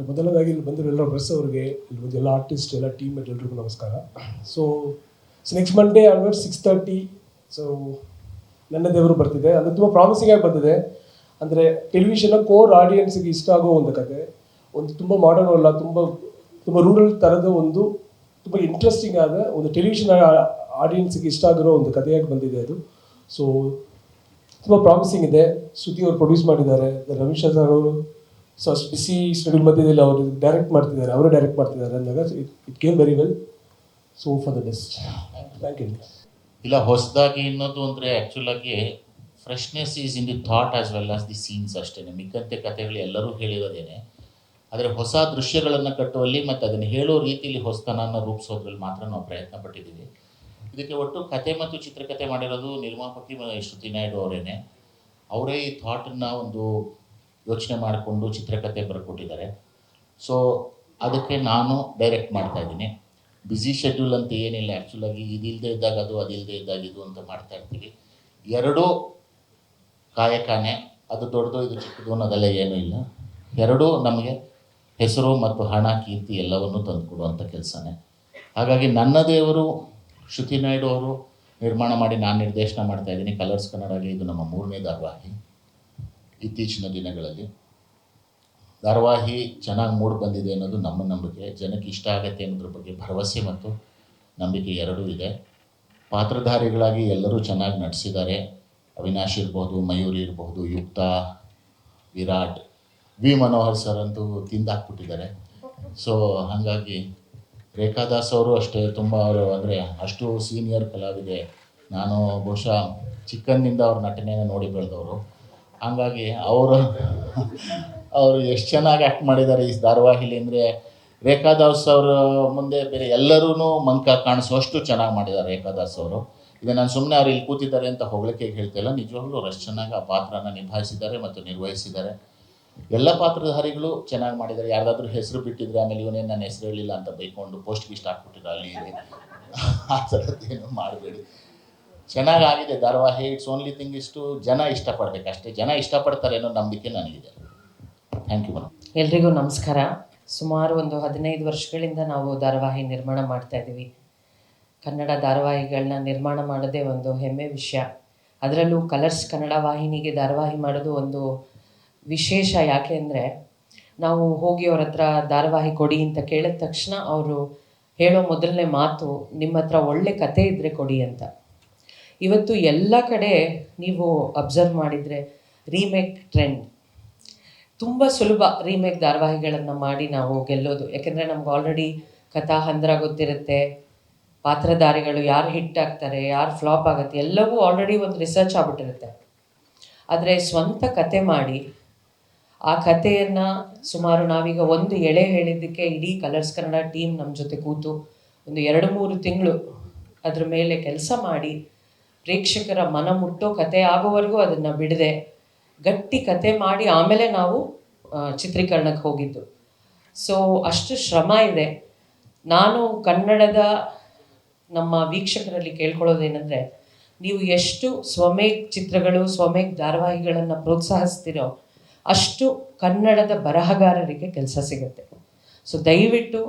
ಮೊದಲನೇದಾಗಿ ಇಲ್ಲಿ ಬಂದಿರೋ ಎಲ್ಲ ಪ್ರೆಸ್ ಅವರಿಗೆ, ಇಲ್ಲಿ ಬಂದು ಎಲ್ಲ ಆರ್ಟಿಸ್ಟ್, ಎಲ್ಲ ಟೀಮ್ ಮೇಟ್ ಎಲ್ರಿಗೂ ನಮಸ್ಕಾರ. So next Monday onward 6:30. So ನನ್ನ ದೇವರು ಬರ್ತಿದೆ, ಅದು ತುಂಬ ಪ್ರಾಮಿಸಿಂಗ್ ಆಗಿ ಬಂದಿದೆ. ಅಂದರೆ ಟೆಲಿವಿಷನ್ನ ಕೋರ್ ಆಡಿಯನ್ಸ್ಗೆ ಇಷ್ಟ ಆಗೋ ಒಂದು ಕತೆ, ಒಂದು ತುಂಬ ಮಾಡರ್ನ್ ಅಲ್ಲ, ತುಂಬ ರೂರಲ್ ಥರದ ಒಂದು ತುಂಬ ಇಂಟ್ರೆಸ್ಟಿಂಗ್ ಆದ ಒಂದು ಟೆಲಿವಿಷನ್ ಆಡಿಯನ್ಸ್ಗೆ ಇಷ್ಟ ಆಗಿರೋ ಒಂದು ಕಥೆಯಾಗಿ ಬಂದಿದೆ ಅದು. ಸೊ ತುಂಬ ಪ್ರಾಮಿಸಿಂಗ್ ಇದೆ. ಶ್ರುತಿ ಅವರು ಪ್ರೊಡ್ಯೂಸ್ ಮಾಡಿದ್ದಾರೆ, ರಮೇಶ್ ಸರ್ ಅವರು ಸೊ ಅಷ್ಟು ಬಿಸಿ ಸ್ಟಡಿ ಮಧ್ಯದಲ್ಲಿ ಅವರು ಅವರೇ ಡೈರೆಕ್ಟ್ ಮಾಡ್ತಿದ್ದಾರೆ ಅಂದಾಗ it came very well. So for the best, thank you. ಇಲ್ಲ, ಹೊಸದಾಗಿ ಇನ್ನೊಂದು ಅಂದರೆ ಆ್ಯಕ್ಚುಲಾಗಿ freshness is in the thought as well as the scenes ಅಷ್ಟೇ. ಮಿಕ್ಕಂತೆ ಕಥೆಗಳು ಎಲ್ಲರೂ ಹೇಳಿರೋದೇನೆ, ಆದರೆ ಹೊಸ ದೃಶ್ಯಗಳನ್ನು ಕಟ್ಟುವಲ್ಲಿ ಮತ್ತು ಅದನ್ನು ಹೇಳೋ ರೀತಿಯಲ್ಲಿ ಹೊಸತನವನ್ನು ರೂಪಿಸೋದ್ರಲ್ಲಿ ಮಾತ್ರ ನಾವು ಪ್ರಯತ್ನ ಪಟ್ಟಿದ್ದೀವಿ. ಇದಕ್ಕೆ ಒಟ್ಟು ಕತೆ ಮತ್ತು ಚಿತ್ರಕಥೆ ಮಾಡಿರೋದು ನಿರ್ಮಾಪಕಿ ಶ್ರುತಿ ನಾಯ್ಡು ಅವರೇನೆ. ಅವರೇ ಈ ಥಾಟನ್ನು ಒಂದು ಯೋಚನೆ ಮಾಡಿಕೊಂಡು ಚಿತ್ರಕಥೆ ಬರ್ಕೊಟ್ಟಿದ್ದಾರೆ. ಸೊ ಅದಕ್ಕೆ ನಾನು ಡೈರೆಕ್ಟ್ ಮಾಡ್ತಾಯಿದ್ದೀನಿ. ಬ್ಯುಸಿ ಶೆಡ್ಯೂಲ್ ಅಂತ ಏನಿಲ್ಲ, ಆ್ಯಕ್ಚುಲಾಗಿ ಇದಿಲ್ಲದೆ ಇದ್ದಾಗ ಅದು, ಅದಿಲ್ಲದೆ ಇದ್ದಾಗ ಇದು ಅಂತ ಮಾಡ್ತಾಯಿರ್ತೀವಿ. ಎರಡೂ ಕಾಯಕನೇ, ಅದು ದೊಡ್ಡದು ಇದು ಚಿಕ್ಕದು ಅನ್ನೋದೆಲ್ಲ ಏನೂ ಇಲ್ಲ. ಎರಡೂ ನಮಗೆ ಹೆಸರು ಮತ್ತು ಹಣ, ಕೀರ್ತಿ ಎಲ್ಲವನ್ನೂ ತಂದುಕೊಡುವಂಥ ಕೆಲಸನೇ. ಹಾಗಾಗಿ ನನ್ನ ದೇವರು ಶ್ರುತಿ ನಾಯ್ಡು ಅವರು ನಿರ್ಮಾಣ ಮಾಡಿ ನಾನು ನಿರ್ದೇಶನ ಮಾಡ್ತಾಯಿದ್ದೀನಿ. ಕಲರ್ಸ್ ಕನ್ನಡಗೆ ಇದು ನಮ್ಮ 3ನೇ ಧಾರಾವಾಹಿ. ಇತ್ತೀಚಿನ ದಿನಗಳಲ್ಲಿ ಧಾರಾವಾಹಿ ಚೆನ್ನಾಗಿ ಮೂಡಿ ಬಂದಿದೆ ಅನ್ನೋದು ನಮ್ಮ ನಂಬಿಕೆ. ಜನಕ್ಕೆ ಇಷ್ಟ ಆಗುತ್ತೆ ಅನ್ನೋದ್ರ ಬಗ್ಗೆ ಭರವಸೆ ಮತ್ತು ನಂಬಿಕೆ ಎರಡೂ ಇದೆ. ಪಾತ್ರಧಾರಿಗಳಾಗಿ ಎಲ್ಲರೂ ಚೆನ್ನಾಗಿ ನಟಿಸಿದ್ದಾರೆ. ಅವಿನಾಶ್ ಇರ್ಬೋದು, ಮಯೂರಿ ಇರ್ಬೋದು, ಯುಕ್ತ, ವಿರಾಟ್, ವಿ ಮನೋಹರ್ ಸರ್ ಅಂತೂ ತಿಂದಾಕ್ಬಿಟ್ಟಿದ್ದಾರೆ. ಸೊ ಹಾಗಾಗಿ ರೇಖಾದಾಸ್ ಅವರು ಅಷ್ಟೇ, ತುಂಬ ಅವರು ಅಂದರೆ ಅಷ್ಟು ಸೀನಿಯರ್ ಕಲಾವಿದೆ. ನಾನು ಬಹುಶಃ ಚಿಕ್ಕಂದಿನಿಂದ ಅವ್ರ ನಟನೆಯನ್ನು ನೋಡಿ ಬೆಳೆದವರು. ಹಾಗಾಗಿ ಅವರು ಎಷ್ಟು ಚೆನ್ನಾಗಿ ಆ್ಯಕ್ಟ್ ಮಾಡಿದ್ದಾರೆ ಈ ಧಾರಾವಾಹಿಲಿ ಅಂದರೆ, ರೇಖಾದಾಸ್ ಅವರ ಮುಂದೆ ಬೇರೆ ಎಲ್ಲರೂ ಮಂಕ ಕಾಣಿಸೋಷ್ಟು ಚೆನ್ನಾಗಿ ಮಾಡಿದ್ದಾರೆ ರೇಖಾದಾಸ್ ಅವರು. ಇದು ನಾನು ಸುಮ್ಮನೆ ಅವ್ರು ಇಲ್ಲಿ ಕೂತಿದ್ದಾರೆ ಅಂತ ಹೊಗಳಿಕೆ ಹೇಳ್ತಿಲ್ಲ, ನಿಜವಾಗ್ಲೂ ಅವ್ರು ಅಷ್ಟು ಚೆನ್ನಾಗಿ ಆ ಪಾತ್ರನ ನಿಭಾಯಿಸಿದ್ದಾರೆ ಮತ್ತು ನಿರ್ವಹಿಸಿದ್ದಾರೆ. ಎಲ್ಲ ಪಾತ್ರಧಾರಿಗಳು ಚೆನ್ನಾಗಿ ಮಾಡಿದ್ದಾರೆ. ಯಾರ್ದಾದ್ರೂ ಹೆಸರು ಬಿಟ್ಟಿದ್ರೆ ಆಮೇಲೆ ಇವನೇನು ನನ್ನ ಹೆಸರು ಹೇಳಿಲ್ಲ ಅಂತ ಬೈಕೊಂಡು ಪೋಸ್ಟ್ಗೆ ಇಷ್ಟ ಹಾಕ್ಬಿಟ್ಟಿದ್ರು ಅಲ್ಲಿ ಇಲ್ಲಿ, ಆ ಥರದ್ದೇನು ಮಾಡಬೇಡಿ. ಚೆನ್ನಾಗಾಗಿದೆ ಧಾರಾವಾಹಿ. ಇಟ್ಸ್ ಓನ್ಲಿ ಥಿಂಗ್ ಇಷ್ಟು ಜನ ಇಷ್ಟಪಡಬೇಕು ಅಷ್ಟೇ. ಜನ ಇಷ್ಟಪಡ್ತಾರೆ ಅನ್ನೋ ನಂಬಿಕೆ ನನಗಿದೆ. Thank you madam. ಎಲ್ರಿಗೂ ನಮಸ್ಕಾರ. ಸುಮಾರು ಒಂದು 15 ವರ್ಷಗಳಿಂದ ನಾವು ಧಾರಾವಾಹಿ ನಿರ್ಮಾಣ ಮಾಡ್ತಾಯಿದ್ದೀವಿ. ಕನ್ನಡ ಧಾರಾವಾಹಿಗಳನ್ನ ನಿರ್ಮಾಣ ಮಾಡೋದೇ ಒಂದು ಹೆಮ್ಮೆ ವಿಷಯ. ಅದರಲ್ಲೂ ಕಲರ್ಸ್ ಕನ್ನಡ ವಾಹಿನಿಗೆ ಧಾರಾವಾಹಿ ಮಾಡೋದು ಒಂದು ವಿಶೇಷ. ಯಾಕೆ ಅಂದರೆ ನಾವು ಹೋಗಿ ಅವ್ರ ಹತ್ರ ಧಾರಾವಾಹಿ ಕೊಡಿ ಅಂತ ಕೇಳಿದ ತಕ್ಷಣ ಅವರು ಹೇಳೋ ಮೊದಲನೇ ಮಾತು, ನಿಮ್ಮ ಹತ್ರ ಒಳ್ಳೆ ಕತೆ ಇದ್ದರೆ ಕೊಡಿ ಅಂತ. ಇವತ್ತು ಎಲ್ಲ ಕಡೆ ನೀವು ಅಬ್ಸರ್ವ್ ಮಾಡಿದರೆ ರೀಮೇಕ್ ಟ್ರೆಂಡ್. ತುಂಬ ಸುಲಭ ರೀಮೇಕ್ ಧಾರಾವಾಹಿಗಳನ್ನು ಮಾಡಿ ನಾವು ಗೆಲ್ಲೋದು. ಯಾಕೆಂದರೆ ನಮ್ಗೆ ಆಲ್ರೆಡಿ ಕಥಾ ಹಂದರ ಗೊತ್ತಿರುತ್ತೆ, ಪಾತ್ರಧಾರಿಗಳು ಯಾರು ಹಿಟ್ ಆಗ್ತಾರೆ, ಯಾರು ಫ್ಲಾಪ್ ಆಗುತ್ತೆ, ಎಲ್ಲವೂ ಆಲ್ರೆಡಿ ಒಂದು ರಿಸರ್ಚ್ ಆಗ್ಬಿಟ್ಟಿರುತ್ತೆ. ಆದರೆ ಸ್ವಂತ ಕತೆ ಮಾಡಿ ಆ ಕಥೆಯನ್ನು ಸುಮಾರು ನಾವೀಗ ಒಂದು ಎಳೆ ಹೇಳಿದ್ದಕ್ಕೆ ಇಡೀ ಕಲರ್ಸ್ ಕನ್ನಡ ಟೀಮ್ ನಮ್ಮ ಜೊತೆ ಕೂತು ಒಂದು 2-3 ತಿಂಗಳು ಅದ್ರ ಮೇಲೆ ಕೆಲಸ ಮಾಡಿ ಪ್ರೇಕ್ಷಕರ ಮನ ಮುಟ್ಟೋ ಕತೆ ಆಗೋವರೆಗೂ ಅದನ್ನು ಬಿಡದೆ ಗಟ್ಟಿ ಕತೆ ಮಾಡಿ ಆಮೇಲೆ ನಾವು ಚಿತ್ರೀಕರಣಕ್ಕೆ ಹೋಗಿದ್ದು. ಸೊ ಅಷ್ಟು ಶ್ರಮ ಇದೆ. ನಾನು ಕನ್ನಡದ ನಮ್ಮ ವೀಕ್ಷಕರಲ್ಲಿ ಕೇಳ್ಕೊಳ್ಳೋದೇನೆಂದರೆ, ನೀವು ಎಷ್ಟು ಸ್ವಮೇಕ್ ಚಿತ್ರಗಳು, ಸ್ವಮೇಕ್ ಧಾರಾವಾಹಿಗಳನ್ನು ಪ್ರೋತ್ಸಾಹಿಸ್ತೀರೋ ಅಷ್ಟು ಕನ್ನಡದ ಬರಹಗಾರರಿಗೆ ಕೆಲಸ ಸಿಗುತ್ತೆ. ಸೊ ದಯವಿಟ್ಟು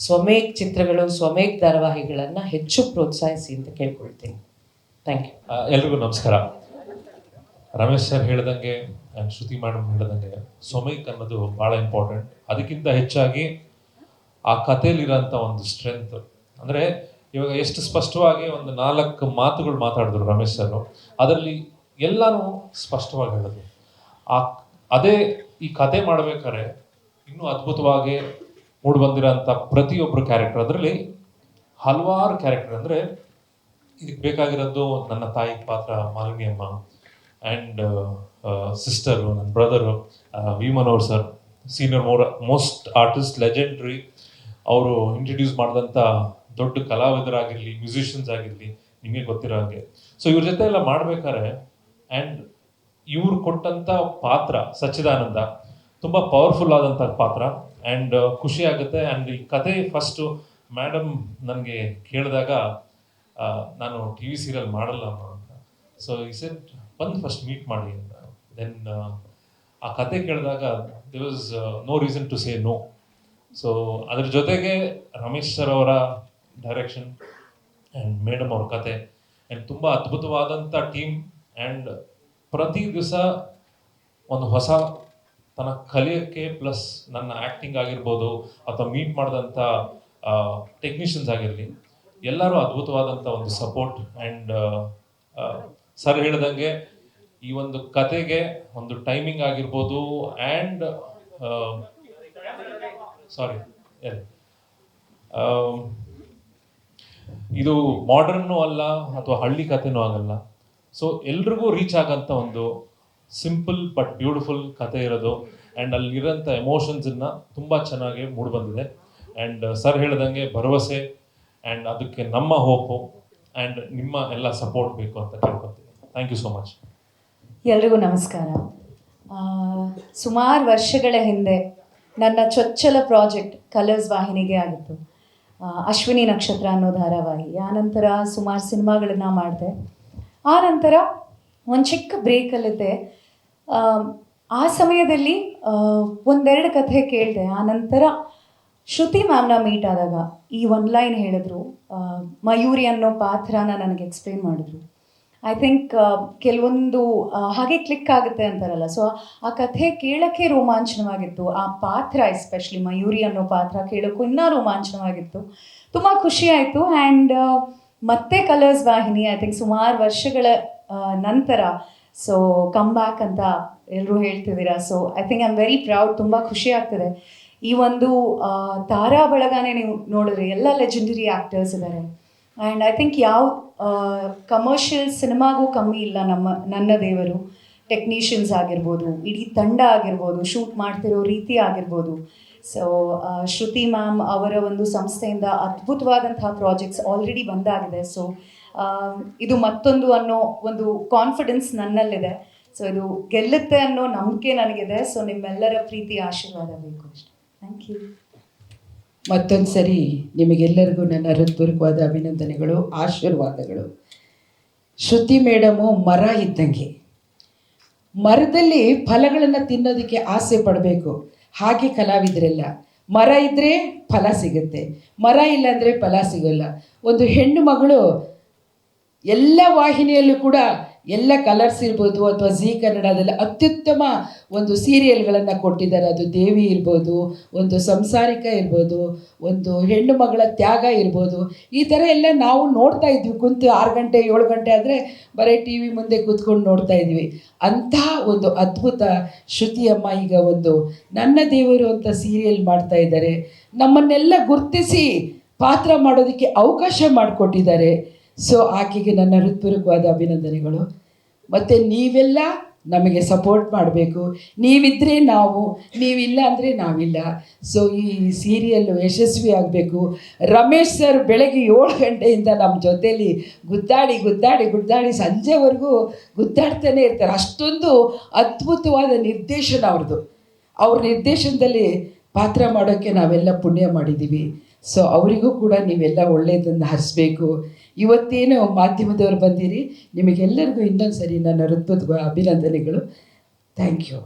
ಸ್ವಮೇಕ್ ಚಿತ್ರಗಳು, ಸ್ವಮೇಕ್ ಧಾರಾವಾಹಿಗಳನ್ನು ಹೆಚ್ಚು ಪ್ರೋತ್ಸಾಹಿಸಿ ಅಂತ ಕೇಳ್ಕೊಳ್ತೀನಿ. Thank you. ಎಲ್ರಿಗೂ ನಮಸ್ಕಾರ. ರಮೇಶ್ ಸರ್ ಹೇಳ್ದಂಗೆ ಆ್ಯಂಡ್ ಶ್ರುತಿ ಮೇಡಮ್ ಹೇಳ್ದಂಗೆ ಸ್ವಮೇಕ್ ಅನ್ನೋದು ಭಾಳ ಇಂಪಾರ್ಟೆಂಟ್. ಅದಕ್ಕಿಂತ ಹೆಚ್ಚಾಗಿ ಆ ಕಥೆಯಲ್ಲಿರೋಂಥ ಒಂದು ಸ್ಟ್ರೆಂತ್. ಅಂದರೆ ಇವಾಗ ಎಷ್ಟು ಸ್ಪಷ್ಟವಾಗಿ ಒಂದು 4 ಮಾತುಗಳು ಮಾತಾಡಿದ್ರು ರಮೇಶ್ ಸರ್, ಅದರಲ್ಲಿ ಎಲ್ಲನೂ ಸ್ಪಷ್ಟವಾಗಿ ಹೇಳಿದ್ರು. ಅದೇ ಈ ಕತೆ ಮಾಡಬೇಕಾದ್ರೆ ಇನ್ನೂ ಅದ್ಭುತವಾಗಿ ಮೂಡಿಬಂದಿರೋಂಥ ಪ್ರತಿಯೊಬ್ಬರು ಕ್ಯಾರೆಕ್ಟರ್, ಅದರಲ್ಲಿ ಹಲವಾರು ಕ್ಯಾರೆಕ್ಟರ್. ಅಂದರೆ ಇದಕ್ಕೆ ಬೇಕಾಗಿರೋದು ನನ್ನ ತಾಯಿ ಪಾತ್ರ ಮಾಲಿನಿ ಅಮ್ಮ, ಆ್ಯಂಡ್ ಸಿಸ್ಟರು, ನನ್ನ brother V Manohar sir, senior most artist, legendary. ಅವರು ಇಂಟ್ರಡ್ಯೂಸ್ ಮಾಡಿದಂಥ ದೊಡ್ಡ ಕಲಾವಿದರಾಗಿರಲಿ, ಮ್ಯೂಸಿಷಿಯನ್ಸ್ ಆಗಿರಲಿ, ನಿಮಗೆ ಗೊತ್ತಿರೋ ಹಾಗೆ. ಸೊ ಇವ್ರ ಜೊತೆ ಎಲ್ಲ ಮಾಡ್ಬೇಕಾದ್ರೆ ಆ್ಯಂಡ್ ಇವ್ರು ಕೊಟ್ಟಂಥ ಪಾತ್ರ ಸಚ್ಚಿದಾನಂದ ತುಂಬ ಪವರ್ಫುಲ್ ಆದಂಥ ಪಾತ್ರ. ಆ್ಯಂಡ್ ಖುಷಿ ಆಗುತ್ತೆ. ಆ್ಯಂಡ್ ಈ ಕತೆ ಫಸ್ಟು ಮೇಡಮ್ ನನಗೆ ಕೇಳಿದಾಗ ನಾನು ಟಿ ವಿ ಸೀರಿಯಲ್ ಮಾಡಲ್ಲ ಅಮ್ಮ ಅಂತ. ಸೊ ಈ ಸೆಟ್ ಬಂದು ಫಸ್ಟ್ ಮೀಟ್ ಮಾಡಿ ಅಂತ. ದೆನ್ ಆ ಕತೆ ಕೇಳಿದಾಗ there was no reason to say no. So ಅದ್ರ ಜೊತೆಗೆ ರಮೇಶ್ ಸರ್ ಅವರ ಡೈರೆಕ್ಷನ್ ಆ್ಯಂಡ್ ಮೇಡಮ್ ಅವ್ರ ಕತೆ ಆ್ಯಂಡ್ ತುಂಬ ಅದ್ಭುತವಾದಂಥ ಟೀಮ್. ಆ್ಯಂಡ್ ಪ್ರತಿ ದಿವಸ ಒಂದು ಹೊಸ ತನ್ನ ಕಲಿಯೋಕ್ಕೆ ಪ್ಲಸ್ ನನ್ನ ಆ್ಯಕ್ಟಿಂಗ್ ಆಗಿರ್ಬೋದು ಅಥವಾ ಮೀಟ್ ಮಾಡಿದಂಥ ಟೆಕ್ನಿಷಿಯನ್ಸ್ ಆಗಿರಲಿ, ಎಲ್ಲರೂ ಅದ್ಭುತವಾದಂಥ ಒಂದು ಸಪೋರ್ಟ್. ಆ್ಯಂಡ್ ಸರ್ ಹೇಳ್ದಂಗೆ ಈ ಒಂದು ಕತೆಗೆ ಒಂದು ಟೈಮಿಂಗ್ ಆಗಿರ್ಬೋದು ಆ್ಯಂಡ್ ಸಾರಿ ಇದು ಮಾಡರ್ನು ಅಲ್ಲ ಅಥವಾ ಹಳ್ಳಿ ಕಥೆನೂ ಆಗಲ್ಲ. ಸೊ ಎಲ್ರಿಗೂ ರೀಚ್ ಆಗಂತ ಒಂದು ಸಿಂಪಲ್ ಬಟ್ ಬ್ಯೂಟಿಫುಲ್ ಕತೆ ಇರೋದು. ಆ್ಯಂಡ್ ಅಲ್ಲಿರೋಂಥ ಎಮೋಷನ್ಸನ್ನು ತುಂಬ ಚೆನ್ನಾಗಿ ಮೂಡಿಬಂದಿದೆ. ಆ್ಯಂಡ್ ಸರ್ ಹೇಳ್ದಂಗೆ ಭರವಸೆ ಆ್ಯಂಡ್ ಅದಕ್ಕೆ ನಮ್ಮ ಹೋಪು ಆ್ಯಂಡ್ ನಿಮ್ಮ ಎಲ್ಲ ಸಪೋರ್ಟ್ ಬೇಕು ಅಂತ ಕೇಳ್ಕೊತೀನಿ. Thank you so much. ಎಲ್ರಿಗೂ ನಮಸ್ಕಾರ. ಸುಮಾರು ವರ್ಷಗಳ ಹಿಂದೆ ನನ್ನ ಚೊಚ್ಚಲ ಪ್ರಾಜೆಕ್ಟ್ ಕಲರ್ಸ್ ವಾಹಿನಿಗೆ ಆಗಿತ್ತು. ಅಶ್ವಿನಿ ನಕ್ಷತ್ರ ಅನ್ನೋ ಧಾರಾವಾಹಿ. ಆನಂತರ ಸುಮಾರು ಸಿನಿಮಾಗಳನ್ನ ಮಾಡಿದೆ. ಆನಂತರ ಒಂದು ಚಿಕ್ಕ ಬ್ರೇಕಲ್ಲಿದ್ದೆ. ಆ ಸಮಯದಲ್ಲಿ ಒಂದೆರಡು ಕಥೆ ಕೇಳಿದೆ. ಆನಂತರ ಶ್ರುತಿ ಮ್ಯಾಮ್ನ ಮೀಟ್ ಆದಾಗ ಈ ಒಂದು ಲೈನ್ ಹೇಳಿದ್ರು, ಮಯೂರಿ ಅನ್ನೋ ಪಾತ್ರನ ನನಗೆ ಎಕ್ಸ್ಪ್ಲೇನ್ ಮಾಡಿದ್ರು. ಐ ಥಿಂಕ್ ಕೆಲವೊಂದು ಹಾಗೆ ಕ್ಲಿಕ್ ಆಗುತ್ತೆ ಅಂತಾರಲ್ಲ, ಸೊ ಆ ಕಥೆ ಕೇಳೋಕ್ಕೆ ರೋಮಾಂಚನವಾಗಿತ್ತು. ಆ ಪಾತ್ರ ಎಸ್ಪೆಷಲಿ ಮಯೂರಿ ಅನ್ನೋ ಪಾತ್ರ ಕೇಳೋಕ್ಕೂ ಇನ್ನೂ ರೋಮಾಂಚನವಾಗಿತ್ತು. ತುಂಬ ಖುಷಿ ಆಯಿತು. ಆ್ಯಂಡ್ ಮತ್ತೆ ಕಲರ್ಸ್ ವಾಹಿನಿ ಐ ಥಿಂಕ್ ಸುಮಾರು ವರ್ಷಗಳ ನಂತರ ಸೊ ಕಮ್ ಬ್ಯಾಕ್ ಅಂತ ಎಲ್ಲರೂ ಹೇಳ್ತಿದ್ದೀರಾ. So I think I am very proud. ತುಂಬ ಖುಷಿ ಆಗ್ತದೆ. ಈ ಒಂದು ತಾರಾ ಬಳಗನೇ ನೀವು ನೋಡಿದ್ರೆ ಎಲ್ಲ ಲೆಜೆಂಡರಿ ಆ್ಯಕ್ಟರ್ಸ್ ಇದ್ದಾರೆ. ಆ್ಯಂಡ್ ಐ ಥಿಂಕ್ ಯಾವ ಕಮರ್ಷಿಯಲ್ ಸಿನಿಮಾಗೂ ಕಮ್ಮಿ ಇಲ್ಲ ನನ್ನ ದೇವರು. ಟೆಕ್ನಿಷಿಯನ್ಸ್ ಆಗಿರ್ಬೋದು, ಇಡೀ ತಂಡ ಆಗಿರ್ಬೋದು, ಶೂಟ್ ಮಾಡ್ತಿರೋ ರೀತಿ ಆಗಿರ್ಬೋದು. ಸೊ ಶ್ರುತಿ ಮ್ಯಾಮ್ ಅವರ ಒಂದು ಸಂಸ್ಥೆಯಿಂದ ಅದ್ಭುತವಾದಂತಹ ಪ್ರಾಜೆಕ್ಟ್ಸ್ ಆಲ್ರೆಡಿ ಬಂದಾಗಿದೆ. ಸೊ ಇದು ಮತ್ತೊಂದು ಅನ್ನೋ ಒಂದು ಕಾನ್ಫಿಡೆನ್ಸ್ ನನ್ನಲ್ಲಿದೆ. ಸೊ ಇದು ಗೆಲ್ಲುತ್ತೆ ಅನ್ನೋ ನಂಬಿಕೆ ನನಗಿದೆ. ಸೊ ನಿಮ್ಮೆಲ್ಲರ ಪ್ರೀತಿ ಆಶೀರ್ವಾದ ಬೇಕು ಅಷ್ಟೇ. Thank you. ಮತ್ತೊಂದು ಸರಿ ನಿಮಗೆಲ್ಲರಿಗೂ ನನ್ನ ಹೃತ್ಪೂರ್ವಕವಾದ ಅಭಿನಂದನೆಗಳು, ಆಶೀರ್ವಾದಗಳು. ಶ್ರುತಿ ಮೇಡಮು ಮರ ಇದ್ದಂಗೆ. ಮರದಲ್ಲಿ ಫಲಗಳನ್ನು ತಿನ್ನೋದಕ್ಕೆ ಆಸೆ ಪಡಬೇಕು. ಹಾಗೆ ಕಲಾವಿದರೆಲ್ಲ ಮರ ಇದ್ದರೆ ಫಲ ಸಿಗುತ್ತೆ, ಮರ ಇಲ್ಲಾಂದರೆ ಫಲ ಸಿಗೋಲ್ಲ. ಒಂದು ಹೆಣ್ಣು ಮಗಳು ಎಲ್ಲ ವಾಹಿನಿಯಲ್ಲೂ ಕೂಡ ಎಲ್ಲ ಕಲರ್ಸ್ ಇರ್ಬೋದು ಅಥವಾ ಜೀ ಕನ್ನಡದಲ್ಲಿ ಅತ್ಯುತ್ತಮ ಒಂದು ಸೀರಿಯಲ್ಗಳನ್ನು ಕೊಟ್ಟಿದ್ದಾರೆ. ಅದು ದೇವಿ ಇರ್ಬೋದು, ಒಂದು ಸಂಸಾರಿಕ ಇರ್ಬೋದು, ಒಂದು ಹೆಣ್ಣು ಮಗಳ ತ್ಯಾಗ ಇರ್ಬೋದು. ಈ ಥರ ಎಲ್ಲ ನಾವು ನೋಡ್ತಾ ಇದ್ವಿ ಕುಂತು 6 ಗಂಟೆ 7 ಗಂಟೆ ಆದರೆ ಬರೀ ಟಿ ವಿ ಮುಂದೆ ಕೂತ್ಕೊಂಡು ನೋಡ್ತಾ ಇದ್ವಿ. ಅಂತಹ ಒಂದು ಅದ್ಭುತ ಶ್ರುತಿಯಮ್ಮ ಈಗ ಒಂದು ನನ್ನ ದೇವರು ಅಂತ ಸೀರಿಯಲ್ ಮಾಡ್ತಾ ಇದ್ದಾರೆ. ನಮ್ಮನ್ನೆಲ್ಲ ಗುರ್ತಿಸಿ ಪಾತ್ರ ಮಾಡೋದಕ್ಕೆ ಅವಕಾಶ ಮಾಡಿಕೊಟ್ಟಿದ್ದಾರೆ. ಸೊ ಆಕೆಗೆ ನನ್ನ ಹೃತ್ಪೂರ್ವಕವಾದ ಅಭಿನಂದನೆಗಳು. ಮತ್ತು ನೀವೆಲ್ಲ ನಮಗೆ ಸಪೋರ್ಟ್ ಮಾಡಬೇಕು. ನೀವಿದ್ದರೆ ನಾವು, ನೀವಿಲ್ಲ ಅಂದರೆ ನಾವಿಲ್ಲ. ಸೊ ಈ ಸೀರಿಯಲ್ಲು ಯಶಸ್ವಿ ಆಗಬೇಕು. ರಮೇಶ್ ಸರ್ ಬೆಳಗ್ಗೆ 7 ಗಂಟೆಯಿಂದ ನಮ್ಮ ಜೊತೇಲಿ ಗುದ್ದಾಡಿ ಗುದ್ದಾಡಿ ಗುದ್ದಾಡಿ ಸಂಜೆವರೆಗೂ ಗುದ್ದಾಡ್ತಾನೆ ಇರ್ತಾರೆ. ಅಷ್ಟೊಂದು ಅದ್ಭುತವಾದ ನಿರ್ದೇಶನ ಅವ್ರದ್ದು. ಅವ್ರ ನಿರ್ದೇಶನದಲ್ಲಿ ಪಾತ್ರ ಮಾಡೋಕ್ಕೆ ನಾವೆಲ್ಲ ಪುಣ್ಯ ಮಾಡಿದ್ದೀವಿ. ಸೊ ಅವರಿಗೂ ಕೂಡ ನೀವೆಲ್ಲ ಒಳ್ಳೆಯದನ್ನು ಹರಿಸ್ಬೇಕು. ಇವತ್ತೇನು ಮಾಧ್ಯಮದವರು ಬಂದಿರಿ, ನಿಮಗೆಲ್ಲರಿಗೂ ಇನ್ನೊಂದು ಸರಿ ನನ್ನ ಹೃತ್ಪೂರ್ವಕ ಅಭಿನಂದನೆಗಳು. Thank you.